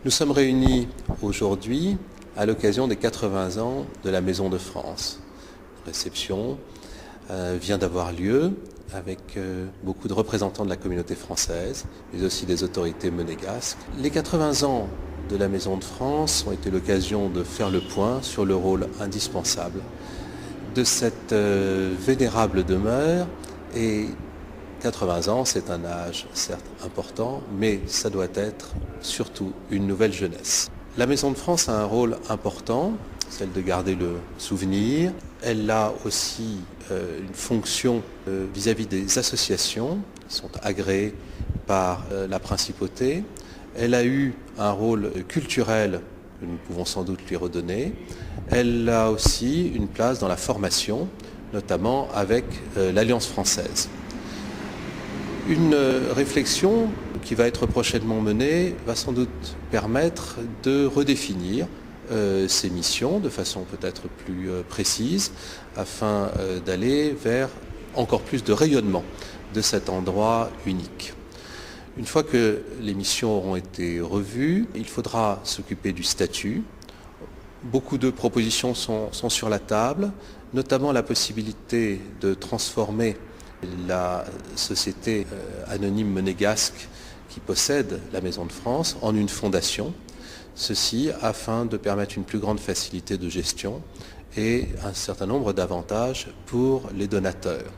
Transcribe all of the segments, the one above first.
Nous sommes réunis aujourd'hui à l'occasion des 80 ans de la Maison de France. La réception vient d'avoir lieu avec beaucoup de représentants de la communauté française, mais aussi des autorités monégasques. Les 80 ans de la Maison de France ont été l'occasion de faire le point sur le rôle indispensable de cette vénérable demeure. Et 80 ans, c'est un âge certes important, mais ça doit être surtout une nouvelle jeunesse. La Maison de France a un rôle important, celle de garder le souvenir. Elle a aussi une fonction vis-à-vis des associations qui sont agréées par la principauté. Elle a eu un rôle culturel que nous pouvons sans doute lui redonner. Elle a aussi une place dans la formation, notamment avec l'Alliance française. Une réflexion qui va être prochainement menée va sans doute permettre de redéfinir ces missions de façon peut-être plus précise afin d'aller vers encore plus de rayonnement de cet endroit unique. Une fois que les missions auront été revues, il faudra s'occuper du statut. Beaucoup de propositions sont sur la table, notamment la possibilité de transformer la société anonyme monégasque qui possède la Maison de France en une fondation, ceci afin de permettre une plus grande facilité de gestion et un certain nombre d'avantages pour les donateurs.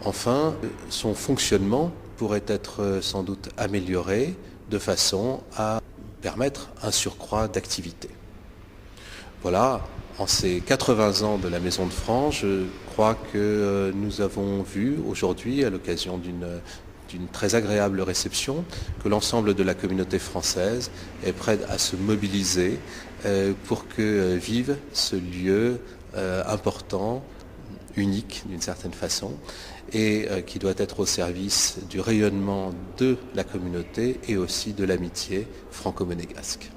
Enfin, son fonctionnement pourrait être sans doute amélioré de façon à permettre un surcroît d'activité. Voilà, en ces 80 ans de la Maison de France, je crois que nous avons vu aujourd'hui, à l'occasion d'une très agréable réception, que l'ensemble de la communauté française est prête à se mobiliser pour que vive ce lieu important, unique d'une certaine façon, et qui doit être au service du rayonnement de la communauté et aussi de l'amitié franco-monégasque.